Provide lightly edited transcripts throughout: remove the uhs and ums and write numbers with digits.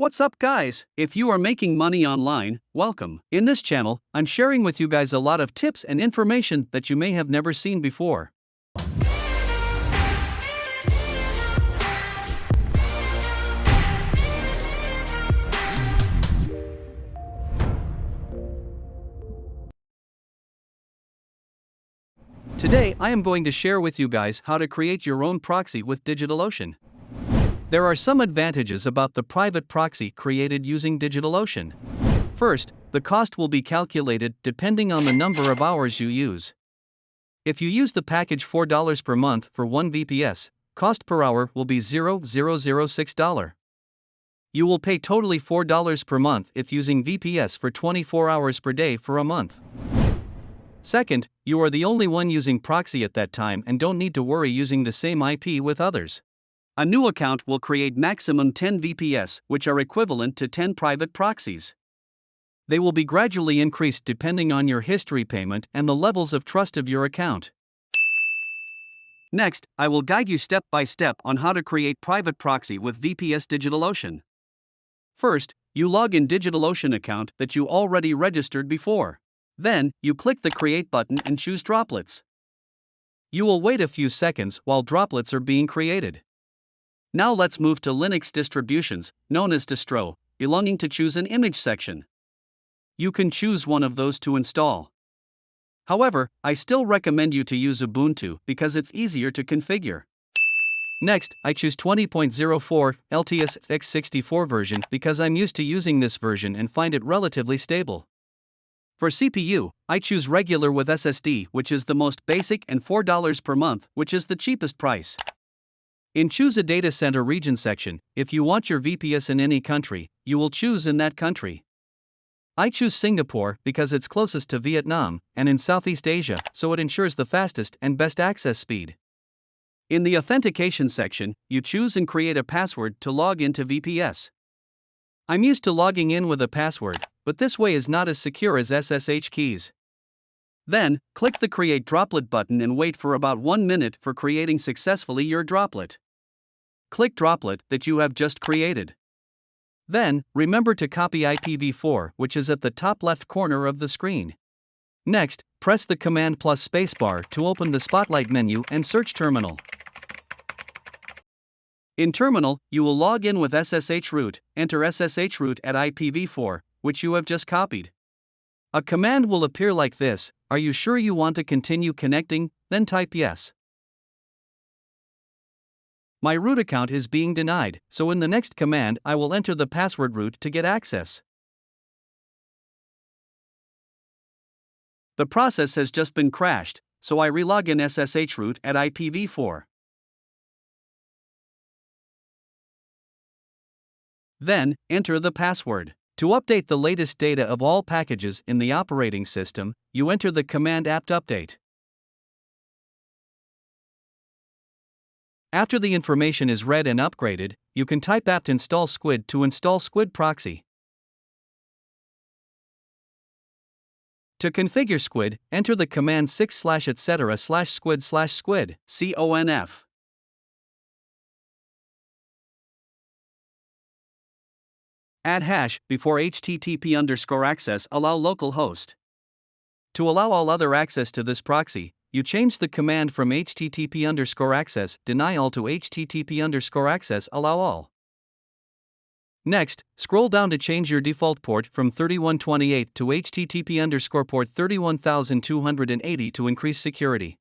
What's up, guys? If you are making money online, welcome. In this channel, I'm sharing with you guys a lot of tips and information that you may have never seen before. Today, I am going to share with you guys how to create your own proxy with DigitalOcean. There are some advantages about the private proxy created using DigitalOcean. First, the cost will be calculated depending on the number of hours you use. If you use the package $4 per month for one VPS, cost per hour will be $0.006. You will pay totally $4 per month if using VPS for 24 hours per day for a month. Second, you are the only one using proxy at that time and don't need to worry using the same IP with others. A new account will create maximum 10 VPS, which are equivalent to 10 private proxies. They will be gradually increased depending on your history payment and the levels of trust of your account. Next, I will guide you step by step on how to create private proxy with VPS DigitalOcean. First, you log in DigitalOcean account that you already registered before. Then, you click the Create button and choose Droplets. You will wait a few seconds while droplets are being created. Now let's move to Linux distributions, known as distro, belonging to choose an image section. You can choose one of those to install. However, I still recommend you to use Ubuntu because it's easier to configure. Next, I choose 20.04 LTS x64 version because I'm used to using this version and find it relatively stable. For CPU, I choose regular with SSD, which is the most basic, and $4 per month, which is the cheapest price. In Choose a Data Center Region section, if you want your VPS in any country, you will choose in that country. I choose Singapore because it's closest to Vietnam and in Southeast Asia, so it ensures the fastest and best access speed. In the Authentication section, you choose and create a password to log into VPS. I'm used to logging in with a password, but this way is not as secure as SSH keys. Then, click the Create Droplet button and wait for about 1 minute for creating successfully your droplet. Click Droplet that you have just created. Then, remember to copy IPv4, which is at the top left corner of the screen. Next, press the Command plus spacebar to open the Spotlight menu and search Terminal. In Terminal, you will log in with SSH root, enter SSH root at IPv4, which you have just copied. A command will appear like this: "Are you sure you want to continue connecting?" Then type yes. My root account is being denied, so in the next command I will enter the password root to get access. The process has just been crashed, so I relog in SSH root at IPv4. Then, enter the password. To update the latest data of all packages in the operating system, you enter the command apt update. After the information is read and upgraded, you can type apt install squid to install squid proxy. To configure squid, enter the command 6/etc/squid/squid, conf. Add hash before http_access, allow localhost. To allow all other access to this proxy, you change the command from http_access deny all to http_access allow all. Next, scroll down to change your default port from 3128 to http_port 31280 to increase security.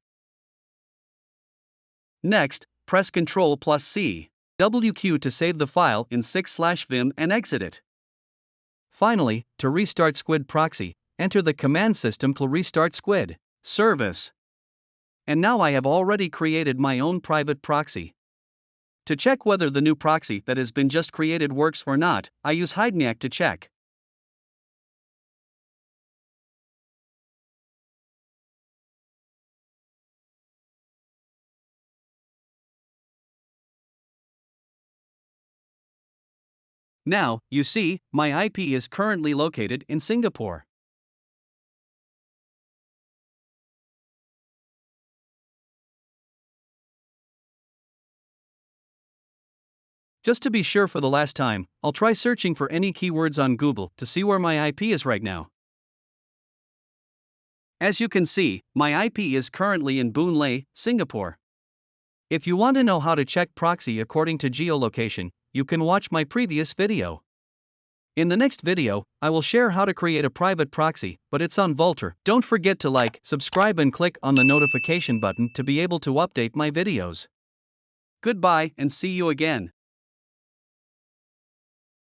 Next, press Ctrl plus C. WQ to save the file in 6/vim and exit it. Finally, to restart squid proxy, enter the command system to restart squid service. And now I have already created my own private proxy. To check whether the new proxy that has been just created works or not, I use Hidemyacc to check. Now, you see, my IP is currently located in Singapore. Just to be sure for the last time, I'll try searching for any keywords on Google to see where my IP is right now. As you can see, my IP is currently in Boon Lay, Singapore. If you want to know how to check proxy according to geolocation, you can watch my previous video. In the next video, I will share how to create a private proxy, but it's on Vultr. Don't forget to like, subscribe and click on the notification button to be able to update my videos. Goodbye and see you again.